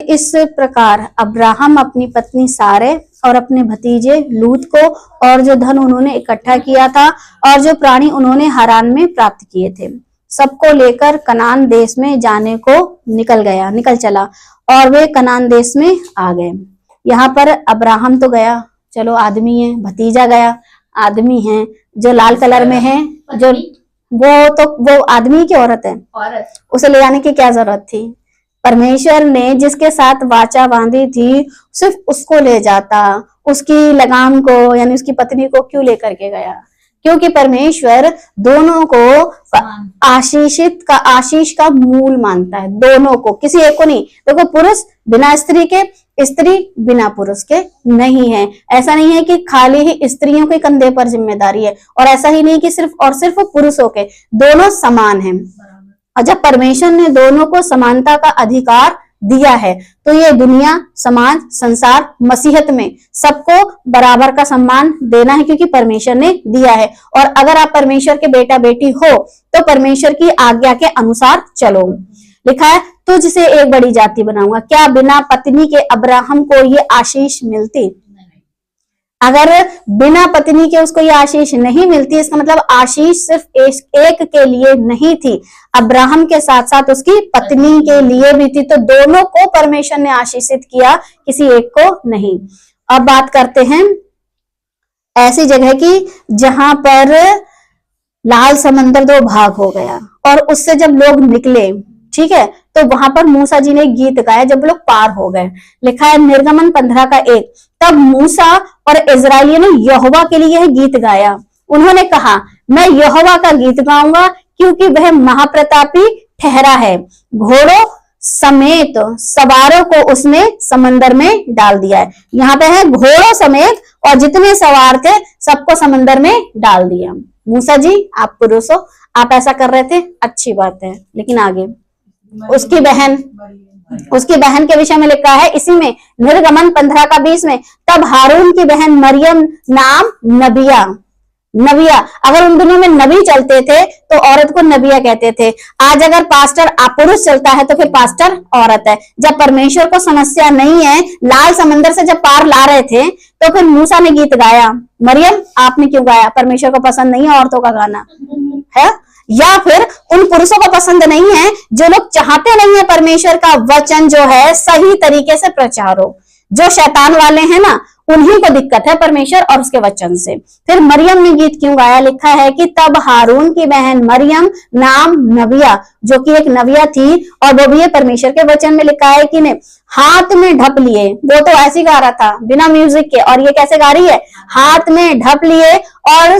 इस प्रकार अब्राहम अपनी पत्नी सारे और अपने भतीजे लूत को और जो धन उन्होंने इकट्ठा किया था और जो प्राणी उन्होंने हारान में प्राप्त किए थे, सबको लेकर कनान देश में जाने को निकल चला और वे कनान देश में आ गए। यहाँ पर अब्राहम तो गया, चलो आदमी है, भतीजा गया, आदमी है, जो लाल कलर में है जो वो आदमी की औरत है, उसे ले जाने की क्या जरूरत थी? परमेश्वर ने जिसके साथ वाचा बांधी थी सिर्फ उसको ले जाता, उसकी लगाम को यानी उसकी पत्नी को क्यों लेकर के गया? क्योंकि परमेश्वर दोनों को आशीष का मूल मानता है, दोनों को, किसी एक को नहीं। देखो पुरुष बिना स्त्री के, स्त्री बिना पुरुष के नहीं है। ऐसा नहीं है कि खाली ही स्त्रियों के कंधे पर जिम्मेदारी है, और ऐसा ही नहीं कि सिर्फ और सिर्फ पुरुषों के, दोनों समान हैं। और जब परमेश्वर ने दोनों को समानता का अधिकार दिया है तो ये दुनिया, समाज, संसार, मसीहत में सबको बराबर का सम्मान देना है, क्योंकि परमेश्वर ने दिया है। और अगर आप परमेश्वर के बेटा बेटी हो तो परमेश्वर की आज्ञा के अनुसार चलो। लिखा है तुझसे एक बड़ी जाति बनाऊंगा। क्या बिना पत्नी के अब्राहम को ये आशीष मिलती? अगर बिना पत्नी के उसको ये आशीष नहीं मिलती, इसका मतलब आशीष सिर्फ एक के लिए नहीं थी, अब्राहम के साथ साथ उसकी पत्नी के लिए भी थी। तो दोनों को परमेश्वर ने आशीषित किया, किसी एक को नहीं। अब बात करते हैं ऐसी जगह की जहां पर लाल समंदर दो भाग हो गया और उससे जब लोग निकले, ठीक है, तो वहां पर मूसा जी ने गीत गाया जब लोग पार हो गए। लिखा है निर्गमन 15:1, तब मूसा और इजरायलियों ने यहोवा के लिए यह गीत गाया। उन्होंने कहा मैं यहोवा का गीत गाऊंगा क्योंकि वह महाप्रतापी ठहरा है, घोड़ों समेत सवारों को उसने समंदर में डाल दिया है। यहाँ पे है घोड़ों समेत, और जितने सवार थे सबको समंदर में डाल दिया। मूसा जी आप पुरुष हो, आप ऐसा कर रहे थे, अच्छी बात है, लेकिन आगे उसकी बहन के विषय में लिखा है इसी में निर्गमन 15:20 में, तब हारून की बहन मरियम नाम नबिया। अगर उन दिनों में नबी चलते थे तो औरत को नबिया कहते थे। आज अगर पास्टर पुरुष चलता है तो फिर पास्टर औरत है। जब परमेश्वर को समस्या नहीं है, लाल समंदर से जब पार ला रहे थे तो फिर मूसा ने गीत गाया। मरियम आपने क्यों गाया? परमेश्वर को पसंद नहीं है औरतों का गाना है, या फिर उन पुरुषों को पसंद नहीं है जो लोग चाहते नहीं है परमेश्वर का वचन जो है सही तरीके से प्रचार हो। जो शैतान वाले हैं ना, उन्हीं को दिक्कत है परमेश्वर और उसके वचन से। फिर मरियम ने गीत क्यों गाया? लिखा है कि तब हारून की बहन मरियम नाम नबिया, जो कि एक नबिया थी, और वो भी परमेश्वर के वचन में लिखा है कि ने हाथ में ढप लिए। वो तो ऐसे गा रहा था बिना म्यूजिक के, और ये कैसे गा रही है? हाथ में ढप लिए, और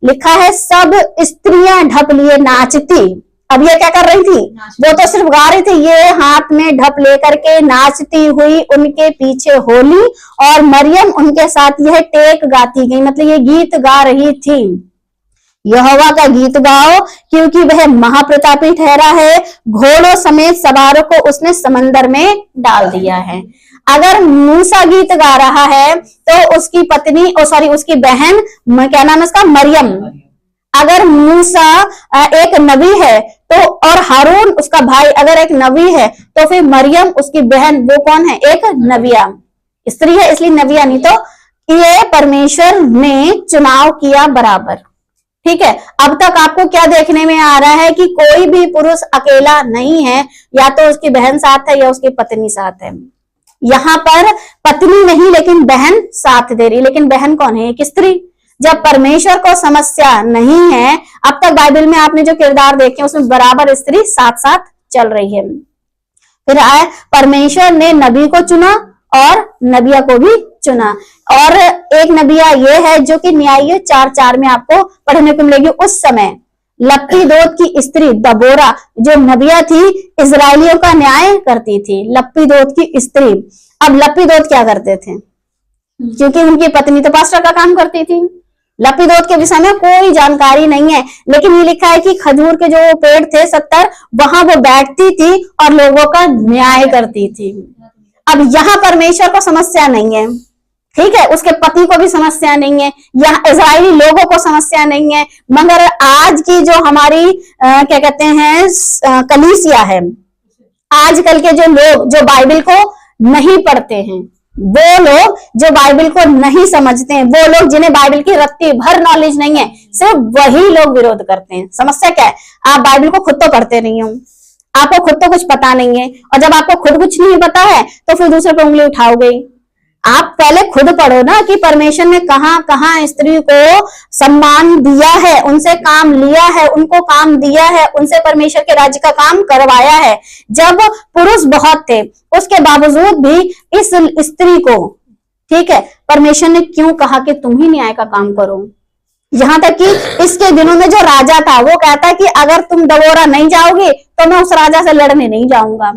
लिखा है सब स्त्रियां ढप लिए नाचती। अब ये क्या कर रही थी? वो तो सिर्फ गा रही थी, ये हाथ में ढप लेकर के नाचती हुई उनके पीछे होली, और मरियम उनके साथ यह टेक गाती गई, मतलब ये गीत गा रही थी। यहोवा का गीत गाओ क्योंकि वह महाप्रतापी ठहरा है, घोड़ों समेत सवारों को उसने समंदर में डाल दिया है। अगर मूसा गीत गा रहा है तो उसकी पत्नी उसकी बहन, क्या नाम है उसका? मरियम। अगर मूसा एक नबी है तो, और हारून उसका भाई अगर एक नबी है, तो फिर मरियम उसकी बहन वो कौन है? एक नबिया, स्त्री है इसलिए नबिया, नहीं तो ये परमेश्वर ने चुनाव किया बराबर। ठीक है, अब तक आपको क्या देखने में आ रहा है कि कोई भी पुरुष अकेला नहीं है, या तो उसकी बहन साथ है या उसकी पत्नी साथ है। यहाँ पर पत्नी नहीं लेकिन बहन साथ दे रही, लेकिन बहन कौन है? एक स्त्री। जब परमेश्वर को समस्या नहीं है, अब तक बाइबल में आपने जो किरदार देखे उसमें बराबर स्त्री साथ साथ चल रही है। फिर आए परमेश्वर ने नबी को चुना और नबिया को भी चुना, और एक नबिया ये है जो कि न्याय 4:4 में आपको पढ़ने को मिलेगी। उस समय लप्पीदोत की स्त्री दबोरा जो नबिया थी, इजरायलियों का न्याय करती थी। लप्पीदोत की स्त्री। अब लप्पीदोत क्या करते थे? क्योंकि उनकी पत्नी तो पास्टर का काम करती थी। लप्पीदोत के विषय में कोई जानकारी नहीं है, लेकिन ये लिखा है कि खजूर के जो पेड़ थे 70, वहां वो बैठती थी और लोगों का न्याय करती थी। अब यहाँ परमेश्वर को समस्या नहीं है, ठीक है, उसके पति को भी समस्या नहीं है, यहाँ इजरायली लोगों को समस्या नहीं है, मगर आज की जो हमारी क्या कहते हैं कलीसिया है, आजकल के जो लोग जो बाइबल को नहीं पढ़ते हैं, वो लोग जो बाइबल को नहीं समझते हैं, वो लोग जिन्हें बाइबल की रत्ती भर नॉलेज नहीं है, सिर्फ वही लोग विरोध करते हैं। समस्या क्या है? आप बाइबल को खुद तो पढ़ते नहीं हो, आपको खुद तो कुछ पता नहीं है, और जब आपको खुद कुछ नहीं पता है तो फिर दूसरे पर उंगली उठाओगे। आप पहले खुद पढ़ो ना कि परमेश्वर ने कहां कहां स्त्री को सम्मान दिया है, उनसे काम लिया है, उनको काम दिया है, उनसे परमेश्वर के राज्य का काम करवाया है। जब पुरुष बहुत थे उसके बावजूद भी इस स्त्री को, ठीक है, परमेश्वर ने क्यों कहा कि तुम ही न्याय का काम करो। यहाँ तक कि इसके दिनों में जो राजा था वो कहता कि अगर तुम दबोरा नहीं जाओगे तो मैं उस राजा से लड़ने नहीं जाऊंगा।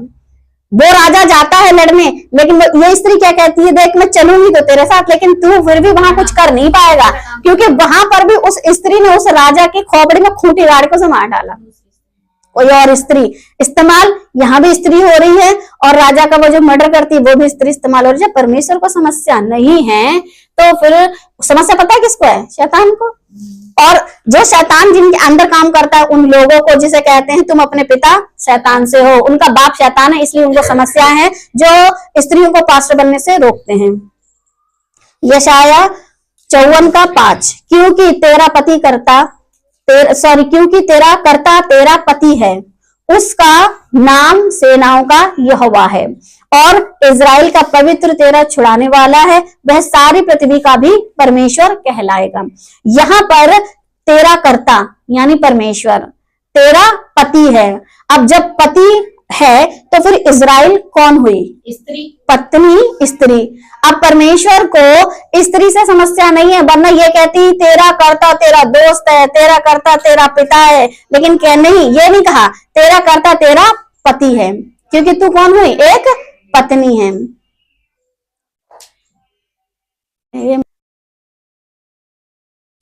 वो राजा जाता है लड़ने, लेकिन ये स्त्री क्या कहती है, देख मैं चलूंगी तो तेरे साथ, लेकिन तू फिर भी वहां कुछ कर नहीं पाएगा, क्योंकि वहां पर भी उस स्त्री ने उस राजा की खोपड़ी में खूंटी गाड़ को से मार डाला। कोई और स्त्री इस्तेमाल, यहाँ भी स्त्री हो रही है, और राजा का वो जो मर्डर करती है वो भी स्त्री इस्तेमाल हो रही है। जब परमेश्वर को समस्या नहीं है तो फिर समस्या पता है किसको है? शैतान को। और जो शैतान जिनके अंदर काम करता है उन लोगों को, जिसे कहते हैं तुम अपने पिता शैतान से हो, उनका बाप शैतान है, इसलिए उनको समस्या है जो स्त्रियों को पास्टर बनने से रोकते हैं। यशाया 54:5, क्योंकि तेरा पति करता क्योंकि तेरा कर्ता तेरा पति है, उसका नाम सेनाओं का यहोवा है, और इजराइल का पवित्र तेरा छुड़ाने वाला है, वह सारी पृथ्वी का भी परमेश्वर कहलाएगा। यहाँ पर तेरा कर्ता यानी परमेश्वर, तेरा पति है। अब जब पति है तो फिर इजराइल कौन हुई? स्त्री, पत्नी, स्त्री। अब परमेश्वर को स्त्री से समस्या नहीं है, वरना ये कहती तेरा कर्ता तेरा दोस्त है, तेरा कर्ता तेरा पिता है, लेकिन क्या नहीं, ये नहीं कहा तेरा कर्ता तेरा पति है, क्योंकि तू कौन हुई? एक पत्नी है।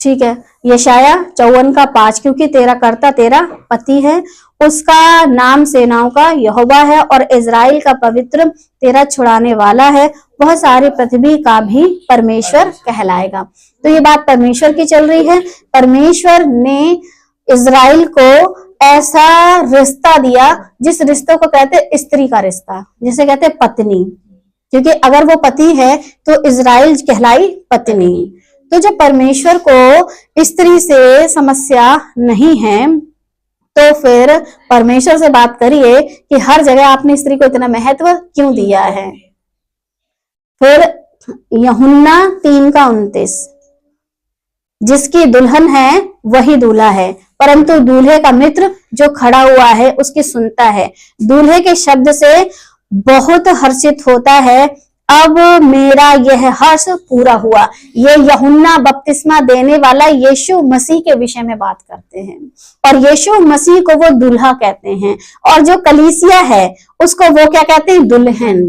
ठीक है, यशाया 54:5, क्योंकि तेरा कर्ता तेरा पति है, उसका नाम सेनाओं का यहोवा है, और इजराइल का पवित्र तेरा छुड़ाने वाला है, वह सारी पृथ्वी का भी परमेश्वर कहलाएगा। तो ये बात परमेश्वर की चल रही है। परमेश्वर ने इजराइल को ऐसा रिश्ता दिया जिस रिश्ते को कहते हैं स्त्री का रिश्ता, जिसे कहते हैं पत्नी, क्योंकि अगर वो पति है तो इजराइल कहलाई पत्नी। तो जब परमेश्वर को स्त्री से समस्या नहीं है तो फिर परमेश्वर से बात करिए कि हर जगह आपने स्त्री को इतना महत्व क्यों दिया है। फिर यूहन्ना 3:29, जिसकी दुल्हन है वही दूल्हा है, परंतु दूल्हे का मित्र जो खड़ा हुआ है उसकी सुनता है, दूल्हे के शब्द से बहुत हर्षित होता है, अब मेरा यह हर्ष पूरा हुआ। ये यूहन्ना बपतिस्मा देने वाला यीशु मसीह के विषय में बात करते हैं, और यीशु मसीह को वो दूल्हा कहते हैं, और जो कलीसिया है उसको वो क्या कहते हैं? दुल्हन।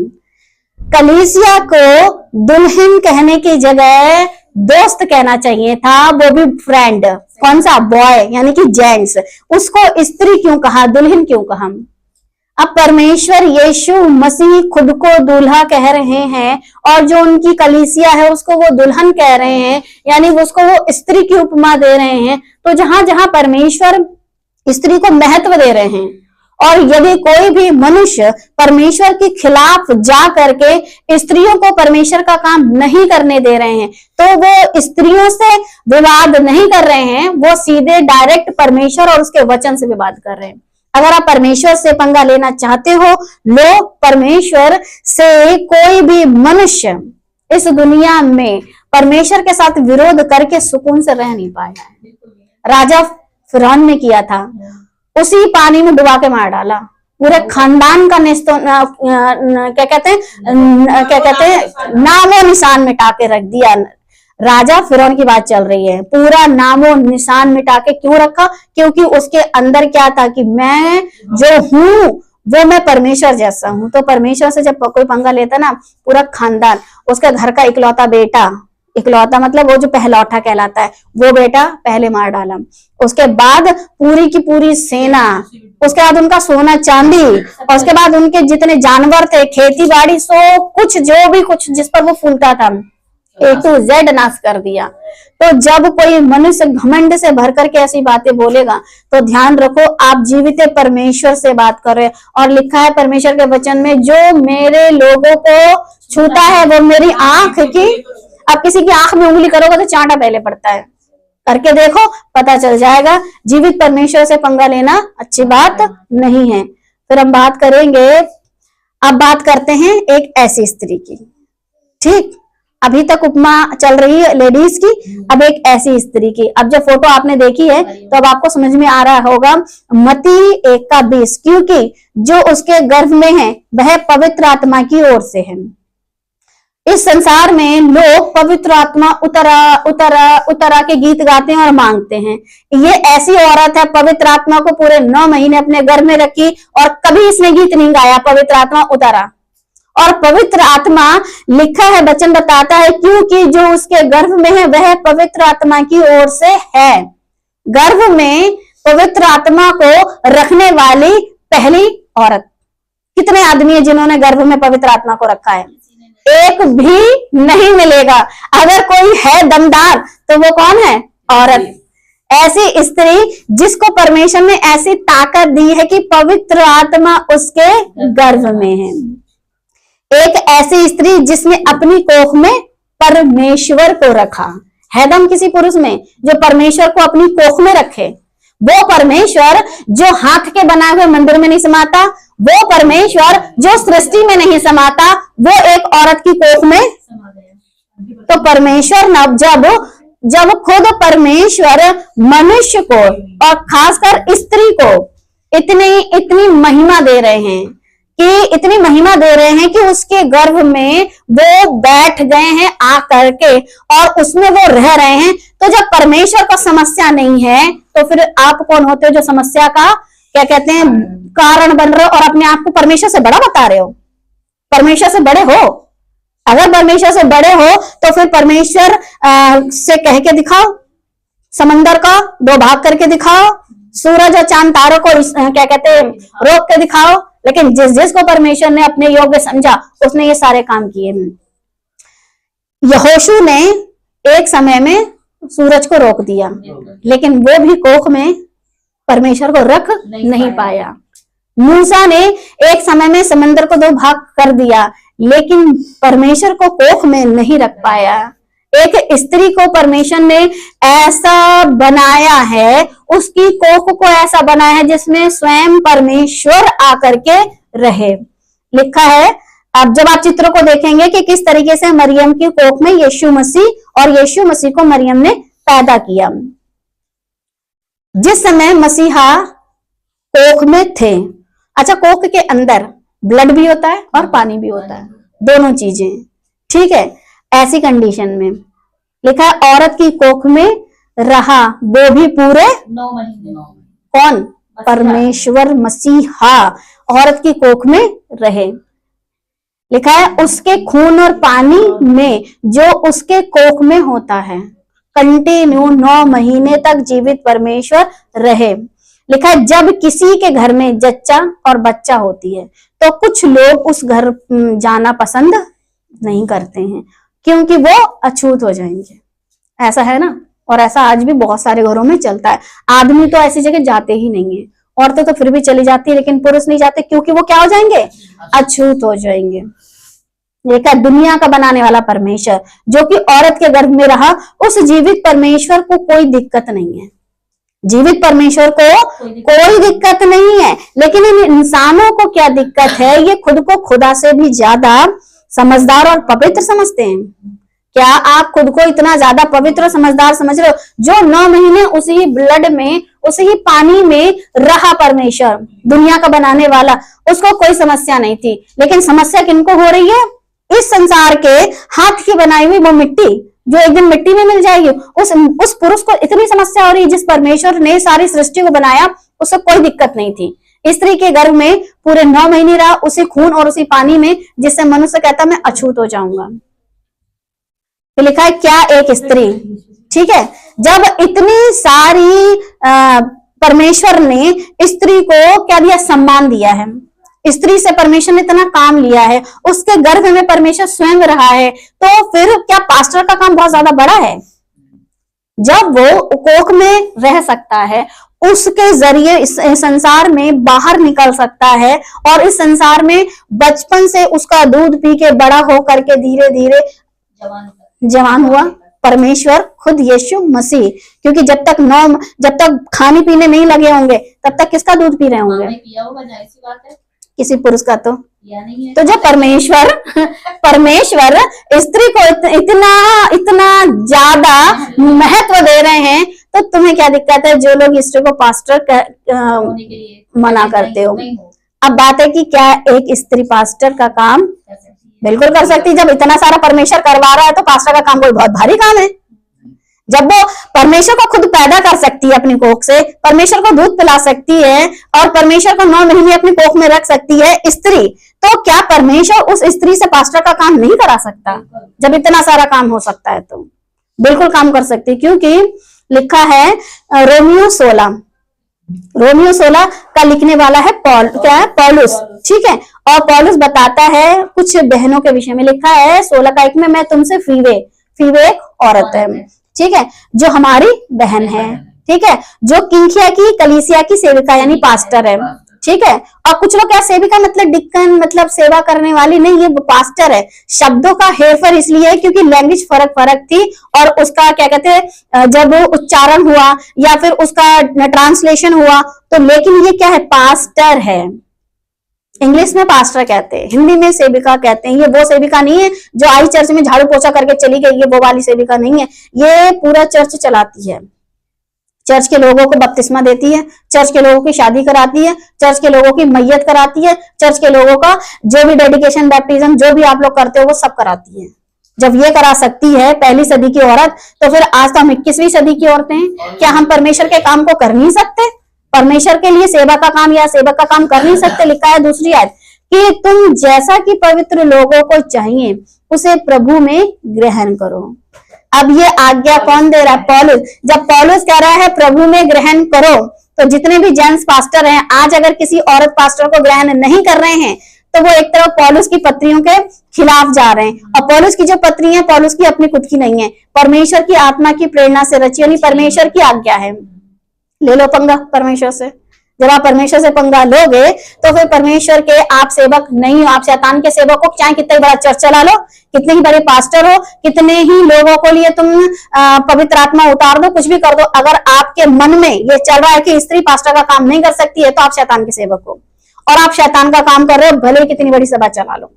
कलीसिया को दुल्हन कहने की जगह दोस्त कहना चाहिए था, वो भी फ्रेंड। कौन सा? बॉय यानी कि जेंट्स। उसको स्त्री क्यों कहा, दुल्हन क्यों कहा? अब परमेश्वर यीशु मसीह खुद को दूल्हा कह रहे हैं, और जो उनकी कलीसिया है उसको वो दुल्हन कह रहे हैं, यानी उसको वो स्त्री की उपमा दे रहे हैं। तो जहां जहां परमेश्वर स्त्री को महत्व दे रहे हैं, और यदि कोई भी मनुष्य परमेश्वर के खिलाफ जा करके स्त्रियों को परमेश्वर का काम नहीं करने दे रहे हैं, तो वो स्त्रियों से विवाद नहीं कर रहे हैं, वो सीधे डायरेक्ट परमेश्वर और उसके वचन से विवाद कर रहे हैं। अगर आप परमेश्वर से पंगा लेना चाहते हो, लो, परमेश्वर से कोई भी मनुष्य इस दुनिया में परमेश्वर के साथ विरोध करके सुकून से रह नहीं पाया है। राजा फिरौन ने किया था, उसी पानी में डुबा के मार डाला, पूरे खानदान का क्या कहते हैं नामो निशान मिटा के रख दिया। राजा फिरौन की बात चल रही है, पूरा नामो निशान मिटा के क्यों रखा? क्योंकि उसके अंदर क्या था कि मैं जो हूं वो मैं परमेश्वर जैसा हूं। तो परमेश्वर से जब कोई पंगा लेता ना, पूरा खानदान, उसका घर का इकलौता बेटा, इकलौता मतलब वो जो पहलौठा कहलाता है, वो बेटा पहले मार डाला, उसके बाद पूरी की पूरी सेना, उसके बाद उनका सोना चांदी, और उसके बाद उनके जितने जानवर थे, खेती बाड़ी, सो कुछ जो भी कुछ जिस पर वो फूलता था, A to Z नाश कर दिया। तो जब कोई मनुष्य घमंड से भर करके ऐसी बातें बोलेगा तो ध्यान रखो आप जीवित परमेश्वर से बात कर रहे हैं। और लिखा है परमेश्वर के वचन में, जो मेरे लोगों को छूता है वो मेरी आंख की, अब किसी की आंख में उंगली करोगे तो चांटा पहले पड़ता है, करके देखो पता चल जाएगा। जीवित परमेश्वर से पंगा लेना अच्छी बात नहीं है। फिर हम बात करेंगे, अब बात करते हैं एक ऐसी स्त्री की। ठीक, अभी तक उपमा चल रही है लेडीज की, अब एक ऐसी स्त्री की। अब जब फोटो आपने देखी है तो अब आपको समझ में आ रहा होगा मत्ती 1:20, क्योंकि जो उसके गर्भ में है वह पवित्र आत्मा की ओर से है। इस संसार में लोग पवित्र आत्मा उतरा उतरा उतरा के गीत गाते हैं और मांगते हैं। ये ऐसी औरत है, पवित्र आत्मा को पूरे 9 महीने अपने गर्भ में रखी और कभी इसने गीत नहीं गाया पवित्र आत्मा उतरा। और पवित्र आत्मा लिखा है, वचन बताता है, क्योंकि जो उसके गर्भ में है वह पवित्र आत्मा की ओर से है। गर्भ में पवित्र आत्मा को रखने वाली पहली औरत। कितने आदमी है जिन्होंने गर्भ में पवित्र आत्मा को रखा है? एक भी नहीं मिलेगा। अगर कोई है दमदार तो वो कौन है? औरत। ऐसी स्त्री जिसको परमेश्वर ने ऐसी ताकत दी है कि पवित्र आत्मा उसके गर्भ में है। एक ऐसी स्त्री जिसने अपनी कोख में परमेश्वर को रखा है। दम किसी पुरुष में जो परमेश्वर को अपनी कोख में रखे। वो परमेश्वर जो हाथ के बनाए हुए मंदिर में नहीं समाता, वो परमेश्वर जो सृष्टि में नहीं समाता, वो एक औरत की कोख में। तो परमेश्वर न जब खुद परमेश्वर मनुष्य को और खासकर स्त्री को इतनी महिमा दे रहे हैं कि इतनी महिमा दे रहे हैं कि उसके गर्भ में वो बैठ गए हैं आ करके और उसमें वो रह रहे हैं। तो जब परमेश्वर का समस्या नहीं है तो फिर आप कौन होते हो जो समस्या का क्या कहते हैं कारण बन रहे हो और अपने आप को परमेश्वर से बड़ा बता रहे हो? परमेश्वर से बड़े हो। अगर परमेश्वर से बड़े हो तो फिर परमेश्वर से कह के दिखाओ, समंदर का 2 भाग करके दिखाओ, सूरज और चांद तारों को क्या कहते हैं रोक के दिखाओ। लेकिन जिसको परमेश्वर ने अपने योग्य समझा उसने ये सारे काम किए। यहोशू ने एक समय में सूरज को रोक दिया, लेकिन वो भी कोख में परमेश्वर को रख नहीं पाया। मूसा ने एक समय में समंदर को 2 भाग कर दिया, लेकिन परमेश्वर को कोख में नहीं रख पाया। एक स्त्री को परमेश्वर ने ऐसा बनाया है, उसकी कोख को ऐसा बनाया है जिसमें स्वयं परमेश्वर आकर के रहे। लिखा है, अब जब आप चित्रों को देखेंगे कि किस तरीके से मरियम की कोख में यीशु मसीह और यीशु मसीह को मरियम ने पैदा किया। जिस समय मसीहा कोख में थे, अच्छा कोख के अंदर ब्लड भी होता है और पानी भी होता है, दोनों चीजें। ठीक है, ऐसी कंडीशन में लिखा है औरत की कोख में रहा वो भी पूरे 9 महीने। कौन? परमेश्वर मसीहा औरत की कोख में रहे। लिखा है उसके खून और पानी में जो उसके कोख में होता है, कंटिन्यू 9 महीने तक जीवित परमेश्वर रहे। लिखा है जब किसी के घर में जच्चा और बच्चा होती है तो कुछ लोग उस घर जाना पसंद नहीं करते हैं क्योंकि वो अछूत हो जाएंगे। ऐसा है ना, और ऐसा आज भी बहुत सारे घरों में चलता है। आदमी तो ऐसी जगह जाते ही नहीं है, औरतें तो फिर भी चली जाती है, लेकिन पुरुष नहीं जाते क्योंकि वो क्या हो जाएंगे? अछूत हो जाएंगे। देखा दुनिया का बनाने वाला परमेश्वर जो कि औरत के गर्भ में रहा, उस जीवित परमेश्वर को कोई दिक्कत नहीं है। जीवित परमेश्वर को कोई दिक्कत नहीं है, लेकिन इन इंसानों को क्या दिक्कत है? ये खुद को खुदा से भी ज्यादा समझदार और पवित्र समझते हैं। क्या आप खुद को इतना ज्यादा पवित्र और समझदार समझ रहे हो? जो 9 महीने उसी ब्लड में, उसी पानी में रहा परमेश्वर, दुनिया का बनाने वाला, उसको कोई समस्या नहीं थी। लेकिन समस्या किनको हो रही है? इस संसार के हाथ की बनाई हुई वो मिट्टी जो एक दिन मिट्टी में मिल जाएगी, उस पुरुष को इतनी समस्या हो रही है। जिस परमेश्वर ने सारी सृष्टि को बनाया उसको कोई दिक्कत नहीं थी। स्त्री के गर्भ में पूरे 9 महीने रहा, उसी खून और उसी पानी में, जिससे मनुष्य कहता मैं अछूत हो जाऊंगा। तो लिखा है क्या एक स्त्री, ठीक है, जब इतनी सारी परमेश्वर ने स्त्री को क्या दिया? सम्मान दिया है। स्त्री से परमेश्वर ने इतना काम लिया है, उसके गर्भ में परमेश्वर स्वयं रहा है, तो फिर क्या पास्टर का काम बहुत ज्यादा बड़ा है? जब वो कोख में रह सकता है, उसके जरिए इस संसार में बाहर निकल सकता है, और इस संसार में बचपन से उसका दूध पी के बड़ा हो करके धीरे धीरे जवान हुआ परमेश्वर खुद यीशु मसीह। क्योंकि जब तक खाने पीने नहीं लगे होंगे तब तक किसका दूध पी रहे होंगे? किसी पुरुष का तो नहीं है। तो जब परमेश्वर स्त्री को इतना ज्यादा महत्व दे रहे हैं, तो तुम्हें क्या दिक्कत है जो लोग स्त्री को पास्टर मना करते हो? अब बात है कि क्या एक स्त्री पास्टर का काम बिल्कुल कर सकती है। जब इतना सारा परमेश्वर करवा रहा है तो पास्टर का काम कोई बहुत भारी काम है। जब वो परमेश्वर को खुद पैदा कर सकती है अपनी कोख से, परमेश्वर को दूध पिला सकती है, और परमेश्वर को 9 महीने अपनी कोख में रख सकती है स्त्री, तो क्या परमेश्वर उस स्त्री से पास्टर का काम नहीं करा सकता? जब इतना सारा काम हो सकता है तो बिल्कुल काम कर सकती है। क्योंकि लिखा है रोमियो 16 का लिखने वाला है पौलुस, ठीक है। और पौलुस बताता है कुछ बहनों के विषय में, लिखा है 16 का 1 में, मैं तुमसे फीवे एक औरत है, ठीक है, जो हमारी बहन है, ठीक है, जो किंखिया की कलीसिया की सेविका यानी पास्टर है, ठीक है। और कुछ लोग क्या सेविका मतलब डिक्कन मतलब सेवा करने वाली, नहीं, ये पास्टर है। शब्दों का हेरफेर इसलिए है क्योंकि लैंग्वेज फर्क थी, और उसका क्या कहते हैं जब उच्चारण हुआ या फिर उसका ट्रांसलेशन हुआ, तो लेकिन ये क्या है? पास्टर है। इंग्लिश में पास्टर कहते हैं, हिंदी में सेविका कहते हैं। ये वो सेविका नहीं है जो आई चर्च में झाड़ू पोछा करके चली गई, ये वो वाली सेविका नहीं है। ये पूरा चर्च चलाती है, चर्च के लोगों को बपतिस्मा देती है, चर्च के लोगों की शादी कराती है, चर्च के लोगों की मैयत कराती है, चर्च के लोगों का जो भी डेडिकेशन बैप्टिज्म जो भी आप लोग करते हो वो सब कराती है। जब ये करा सकती है पहली सदी की औरत, तो फिर आज तो हम 21वीं सदी की औरतें हैं। क्या हम परमेश्वर के काम को कर नहीं सकते? परमेश्वर के लिए सेवा का काम या सेवक का काम कर नहीं सकते? लिखा है दूसरी आयत कि तुम जैसा कि पवित्र लोगों को चाहिए उसे प्रभु में ग्रहण करो। अब ये आज्ञा कौन दे रहा है? पौलुस। जब पौलुस कह रहा है प्रभु में ग्रहण करो, तो जितने भी जेंट्स पास्टर हैं आज अगर किसी औरत पास्टर को ग्रहण नहीं कर रहे हैं, तो वो एक तरफ पौलुस की पत्रियों के खिलाफ जा रहे हैं। और पौलुस की जो पत्री है पौलुस की अपनी खुद की नहीं है, परमेश्वर की आत्मा की प्रेरणा से रची, यानी परमेश्वर की आज्ञा है। ले लो पंगा परमेश्वर से। जब आप परमेश्वर से पंगा लोगे तो फिर परमेश्वर के आप सेवक नहीं हो, आप शैतान के सेवक हो। चाहे कितना बड़ा चर्च चला लो, कितने ही बड़े पास्टर हो, कितने ही लोगों को लिए तुम पवित्र आत्मा उतार दो, कुछ भी कर दो, अगर आपके मन में ये चल रहा है कि स्त्री पास्टर का काम नहीं कर सकती है, तो आप शैतान के सेवक हो, और आप शैतान का काम कर रहे हो, भले कितनी बड़ी सभा चला लो।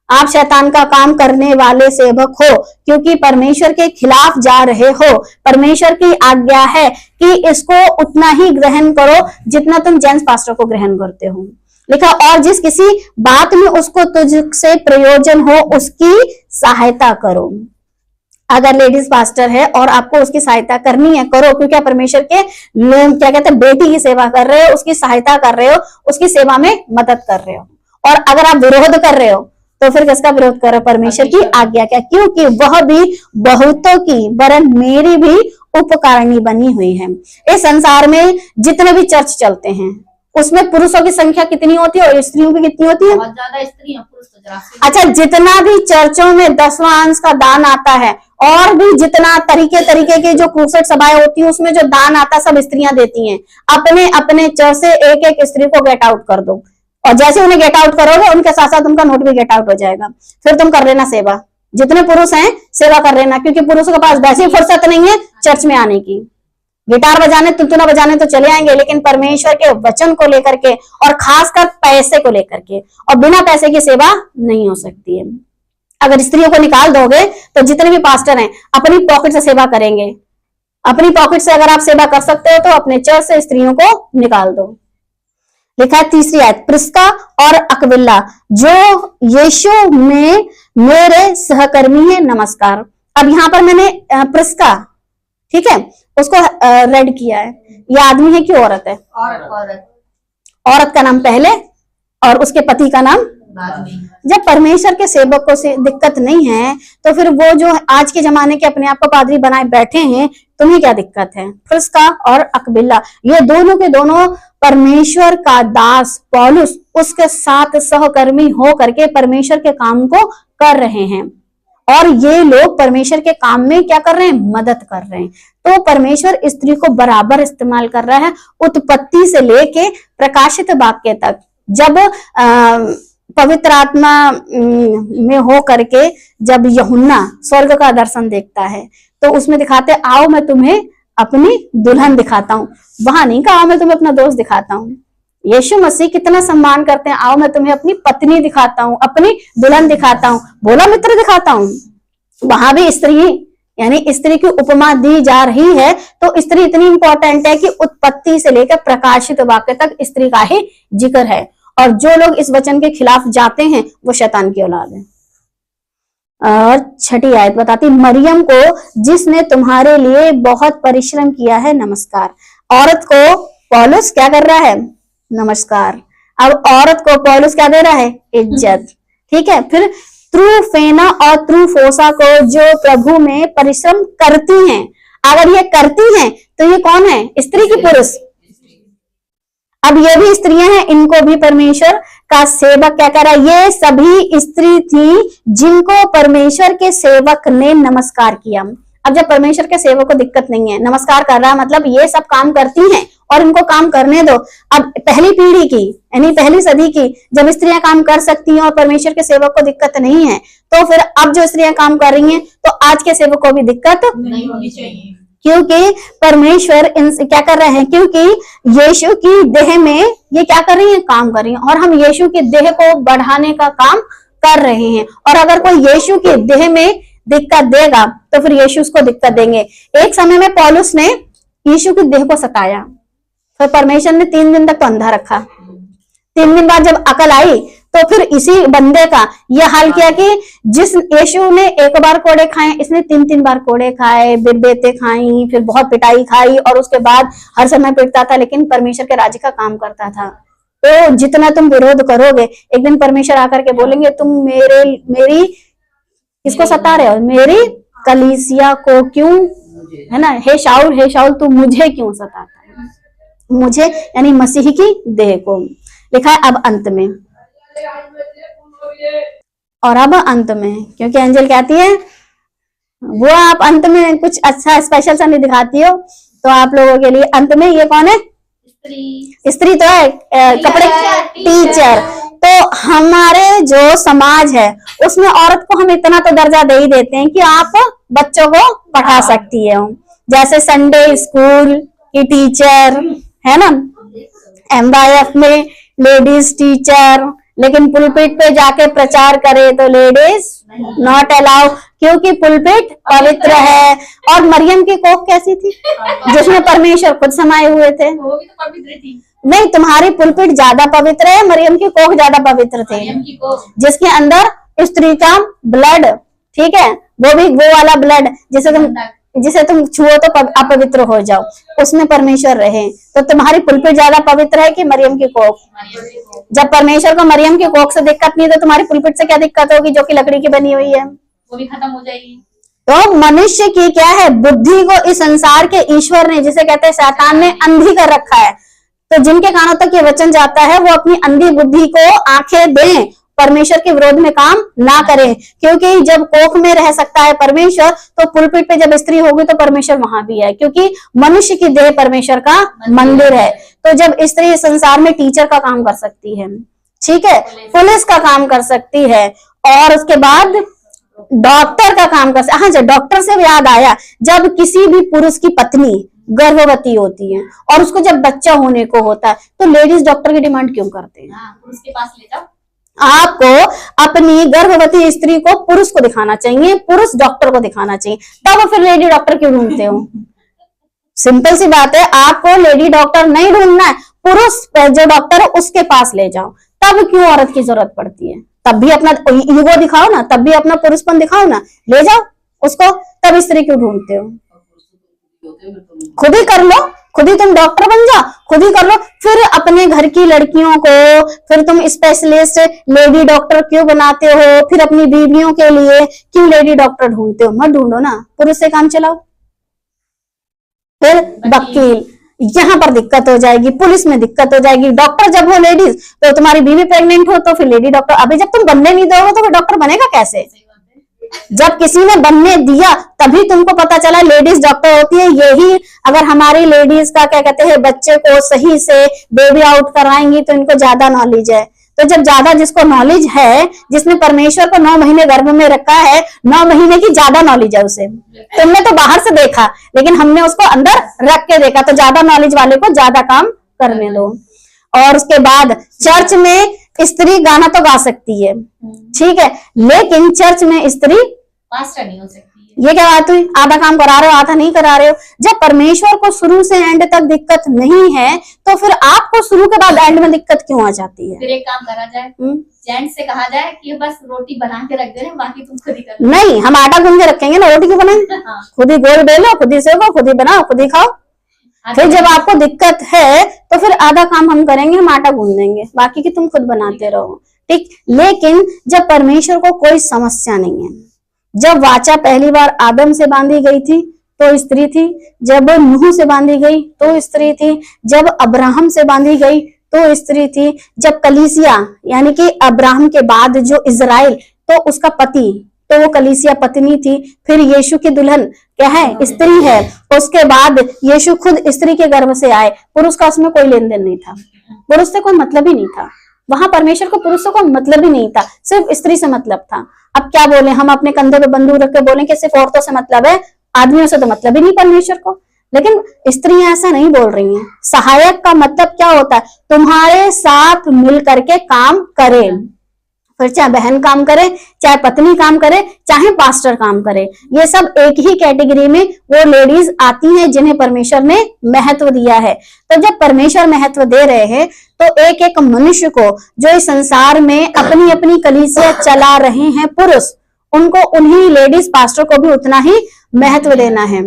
आप शैतान का काम करने वाले सेवक हो, क्योंकि परमेश्वर के खिलाफ जा रहे हो। परमेश्वर की आज्ञा है कि इसको उतना ही ग्रहण करो जितना तुम जेंट्स पास्टर को ग्रहण करते हो। लिखा, और जिस किसी बात में उसको तुझसे प्रयोजन हो उसकी सहायता करो। अगर लेडीज पास्टर है और आपको उसकी सहायता करनी है, करो, क्योंकि आप परमेश्वर के क्या कहते हैं बेटी की सेवा कर रहे हो, उसकी सहायता कर रहे हो, उसकी सेवा में मदद कर रहे हो। और अगर आप विरोध कर रहे हो तो फिर किसका विरोध कर रहे हो? परमेश्वर की आज्ञा का, क्योंकि वह भी बहुतों की वरन मेरी भी उपकारिणी बनी हुई है। इस संसार में जितने भी चर्च चलते हैं उसमें पुरुषों की संख्या कितनी होती है और स्त्रियों की कितनी होती है? बहुत ज्यादा स्त्री हैं, पुरुष तो जरा। अच्छा, जितना भी चर्चों में 10वां अंश का दान आता है, और भी जितना तरीके के जो क्रूसेड सभाएं होती है उसमें जो दान आता है सब स्त्रियां देती हैं। अपने अपने चर्च से एक एक स्त्री को गेट आउट कर दो, और जैसे उन्हें गेट आउट करोगे उनके साथ साथ उनका नोट भी गेट आउट हो जाएगा। फिर तुम कर लेना सेवा, जितने पुरुष हैं सेवा कर लेना, क्योंकि पुरुषों के पास वैसी फुर्सत नहीं है चर्च में आने की। गिटार बजाने तुनतुना बजाने तो चले आएंगे, लेकिन परमेश्वर के वचन को लेकर के और खासकर पैसे को लेकर के, और बिना पैसे की सेवा नहीं हो सकती है। अगर स्त्रियों को निकाल दोगे तो जितने भी पास्टर हैं अपनी पॉकेट से सेवा करेंगे। अपनी पॉकेट से अगर आप सेवा कर सकते हो तो अपने चर्च से स्त्रियों को निकाल दो। लिखा है तीसरी आयत, प्रिस्का और अक्विला जो यीशु में मेरे सहकर्मी है, नमस्कार। अब यहाँ पर मैंने प्रिस्का, ठीक है, उसको रेड किया है। ये आदमी है कि औरत है? औरत का नाम पहले और उसके पति का नाम बाद में। जब परमेश्वर के सेवकों से दिक्कत नहीं है तो फिर वो जो आज के जमाने के अपने आप को पादरी बनाए बैठे हैं, तुम्हें क्या दिक्कत है? प्रिस्का और अक्विला ये दोनों के दोनों परमेश्वर का दास पौलुस उसके साथ सहकर्मी हो करके परमेश्वर के काम को कर रहे हैं, और ये लोग परमेश्वर के काम में क्या कर रहे हैं, मदद कर रहे हैं। तो परमेश्वर स्त्री को बराबर इस्तेमाल कर रहा है, उत्पत्ति से लेके प्रकाशित वाक्य तक। जब पवित्र आत्मा में हो करके जब यूहन्ना स्वर्ग का दर्शन देखता है तो उसमें दिखाते, आओ मैं तुम्हें अपनी दुल्हन दिखाता हूँ। वहां नहीं कहा आओ मैं तुम्हें अपना दोस्त दिखाता हूँ। यीशु मसीह कितना सम्मान करते हैं, आओ मैं तुम्हें अपनी पत्नी दिखाता हूँ, अपनी दुल्हन दिखाता हूँ, बोला मित्र दिखाता हूँ। वहां भी स्त्री यानी स्त्री की उपमा दी जा रही है। तो स्त्री इतनी इंपॉर्टेंट है कि उत्पत्ति से लेकर प्रकाशित वाक्य तक स्त्री का ही जिक्र है, और जो लोग इस वचन के खिलाफ जाते हैं वो शैतान की औलाद है। और 6ठी आयत बताती, मरियम को जिसने तुम्हारे लिए बहुत परिश्रम किया है नमस्कार। औरत को पौलुस क्या कर रहा है, नमस्कार। अब औरत को पौलुस क्या दे रहा है, इज्जत। ठीक है, फिर त्रुफेना और त्रुफोसा को जो प्रभु में परिश्रम करती हैं। अगर ये करती हैं तो ये कौन है, स्त्री की पुरुष? अब ये भी स्त्रियां हैं, इनको भी परमेश्वर का सेवक क्या कर रहा है, ये सभी स्त्री थी जिनको परमेश्वर के सेवक ने नमस्कार किया। अब जब परमेश्वर के सेवक को दिक्कत नहीं है, नमस्कार कर रहा है, मतलब ये सब काम करती हैं और इनको काम करने दो। अब पहली पीढ़ी की यानी पहली सदी की जब स्त्रियां काम कर सकती हैं और परमेश्वर के सेवक को दिक्कत नहीं है, तो फिर अब जो स्त्रियां काम कर रही हैं तो आज के सेवक को भी दिक्कत नहीं होनी चाहिए, क्योंकि परमेश्वर इनसे क्या कर रहे हैं, क्योंकि यीशु की देह में ये क्या कर रही हैं, काम कर रही हैं, और हम यीशु की देह को बढ़ाने का काम कर रहे हैं। और अगर कोई यीशु की देह में दिक्कत देगा तो फिर यीशु उसको दिक्कत देंगे। एक समय में पौलुस ने यीशु की देह को सताया, फिर परमेश्वर ने 3 दिन तक तो अंधा रखा। 3 दिन बाद जब अकल आई तो फिर इसी बंदे का यह हाल किया कि जिस यीशु ने एक बार कोड़े खाए, इसने 3 बार कोड़े खाए, बिरबेते खाई, फिर बहुत पिटाई खाई, और उसके बाद हर समय पिटता था लेकिन परमेश्वर के राज्य का काम करता था। तो जितना तुम विरोध करोगे, एक दिन परमेश्वर आकर के बोलेंगे तुम मेरी किसको सता रहे हो, मेरी कलीसिया को क्यों, है ना, हे शाऊल तू मुझे क्यों सताता है, मुझे यानी मसीह की देह को। लिखा है अब अंत में, और अब अंत में, क्योंकि एंजल कहती है वो आप अंत में कुछ अच्छा स्पेशल सा नहीं दिखाती हो, तो आप लोगों के लिए अंत में ये कौन है, स्त्री तो है, कपड़े टीचर। तो हमारे जो समाज है उसमें औरत को हम इतना तो दर्जा दे ही देते हैं कि आप बच्चों को पढ़ा सकती है, जैसे संडे स्कूल की टीचर है ना, MYF में लेडीज टीचर, लेकिन पुलपिट पे जाके प्रचार करे तो लेडीज नॉट अलाउ, क्योंकि पुलपिट पवित्र है। और मरियम की कोख कैसी थी, जिसमें परमेश्वर खुद समाये हुए थे, वो भी तो पवित्र थी। नहीं, तुम्हारी पुलपिट ज्यादा पवित्र है, मरियम की कोख ज्यादा पवित्र थे, जिसके अंदर स्त्री का ब्लड, ठीक है, वो भी वो वाला ब्लड जिसे तुम छुओ तो अपवित्र हो जाओ, उसमें परमेश्वर रहे। तो तुम्हारी पुलपिट ज्यादा पवित्र है कि मरियम की कोख? जब परमेश्वर को मरियम की कोख से दिक्कत नहीं तो तुम्हारी पुलपिट से क्या दिक्कत होगी, जो कि लकड़ी की बनी हुई है, वो भी खत्म हो जाएगी। तो मनुष्य की क्या है, बुद्धि को इस संसार के ईश्वर ने, जिसे कहते हैं शैतान ने, अंधी कर रखा है। तो जिनके कानों तक ये वचन जाता है वो अपनी अंधी बुद्धि को आंखें दें, परमेश्वर के विरोध में काम ना करें, क्योंकि जब कोख में रह सकता है परमेश्वर, तो पुलपिट पे जब स्त्री होगी तो परमेश्वर वहां भी है, क्योंकि मनुष्य की देह परमेश्वर का मंदिर है। तो जब स्त्री संसार में टीचर का काम कर सकती है, ठीक है, पुलिस का काम कर सकती है, और उसके बाद डॉक्टर का काम कर सकती है। हाँ, जब डॉक्टर से याद आया, जब किसी भी पुरुष की पत्नी गर्भवती होती है और उसको जब बच्चा होने को होता है, तो लेडीज डॉक्टर की डिमांड क्यों करते हैं? पुरुष के पास ले जाओ। आपको अपनी गर्भवती स्त्री को पुरुष को दिखाना चाहिए, पुरुष डॉक्टर को दिखाना चाहिए, तब फिर लेडी डॉक्टर क्यों ढूंढते हो? सिंपल सी बात है, आपको लेडी डॉक्टर नहीं ढूंढना है, पुरुष जो डॉक्टर है उसके पास ले जाओ। तब क्यों औरत की जरूरत पड़ती है? तब भी अपना ईगो दिखाओ ना, तब भी अपना पुरुषपन दिखाओ ना, ले जाओ उसको। तब स्त्री क्यों ढूंढते हो? खुद ही कर लो, खुद ही तुम डॉक्टर बन जाओ, खुद ही कर लो। फिर अपने घर की लड़कियों को फिर तुम स्पेशलिस्ट लेडी डॉक्टर क्यों बनाते हो? फिर अपनी बीवियों के लिए क्यों लेडी डॉक्टर ढूंढते हो? मत ढूंढो ना, पुरुष से काम चलाओ। फिर वकील, यहाँ पर दिक्कत हो जाएगी, पुलिस में दिक्कत हो जाएगी, डॉक्टर जब हो लेडीज तो तुम्हारी बीवी प्रेग्नेंट हो तो फिर लेडी डॉक्टर। अभी जब तुम बनने नहीं दोगे तो फिर डॉक्टर बनेगा कैसे? जब किसी ने बनने दिया तभी तुमको पता चला लेडीज डॉक्टर होती है। यही अगर हमारी लेडीज का क्या कहते हैं बच्चे को सही से बेबी आउट कराएंगी तो इनको ज्यादा नॉलेज है। तो जब ज्यादा जिसको नॉलेज है, जिसने परमेश्वर को 9 महीने गर्भ में रखा है, 9 महीने की ज्यादा नॉलेज है उसे। तुमने तो बाहर से देखा लेकिन हमने उसको अंदर रख के देखा, तो ज्यादा नॉलेज वाले को ज्यादा काम करने दो। और उसके बाद चर्च में स्त्री गाना तो गा सकती है, ठीक है, लेकिन चर्च में स्त्री पास्टर नहीं हो सकती। ये क्या बात हुई? आधा काम करा रहे हो आधा नहीं करा रहे हो। जब परमेश्वर को शुरू से एंड तक दिक्कत नहीं है तो फिर आपको शुरू के बाद एंड में दिक्कत क्यों आ जाती है? फिर एक काम करा जाए, जेंट से कहा जाए कि बस रोटी बना के रख दे, बाकी तुम खुद ही कर। नहीं, हम आटा गूंद के रखेंगे ना, रोटी क्यों बनाएंगे? हाँ। खुद ही गोल बेलो, खुद ही सेको, खुद ही बनाओ, खुद ही खाओ। फिर जब आपको दिक्कत है तो फिर आधा काम हम करेंगे, हम आटा गूंद देंगे, बाकी की तुम खुद बनाते रहो, ठीक। लेकिन जब परमेश्वर को कोई समस्या नहीं है, जब वाचा पहली बार आदम से बांधी गई थी तो स्त्री थी, जब नूह से बांधी गई तो स्त्री थी, जब अब्राहम से बांधी गई तो स्त्री थी, जब कलीसिया यानी कि अब्राहम के बाद जो इजराइल तो उसका पति तो वो कलीसिया पत्नी थी, फिर यीशु की दुल्हन क्या है? स्त्री है। उसके बाद यीशु खुद स्त्री के गर्भ से आए, पुरुष का उसमें कोई लेन देन नहीं था, पुरुष से कोई मतलब ही नहीं था, वहां परमेश्वर को पुरुषों को मतलब ही नहीं था, सिर्फ स्त्री से मतलब था। अब क्या बोले, हम अपने कंधे पे बंदूक रख के बोले कि सिर्फ औरतों से मतलब है, आदमियों से तो मतलब ही नहीं परमेश्वर को। लेकिन स्त्रियां ऐसा नहीं बोल रही हैं। सहायक का मतलब क्या होता है? तुम्हारे साथ मिल करके काम करे, फिर चाहे बहन काम करे, चाहे पत्नी काम करे, चाहे पास्टर काम करे, ये सब एक ही कैटेगरी में वो लेडीज आती हैं जिन्हें परमेश्वर ने महत्व दिया है। तो जब परमेश्वर महत्व दे रहे हैं तो एक एक मनुष्य को जो इस संसार में अपनी अपनी कलीसिया चला रहे हैं पुरुष, उनको उन्हीं लेडीज पास्टर को भी उतना ही महत्व देना है।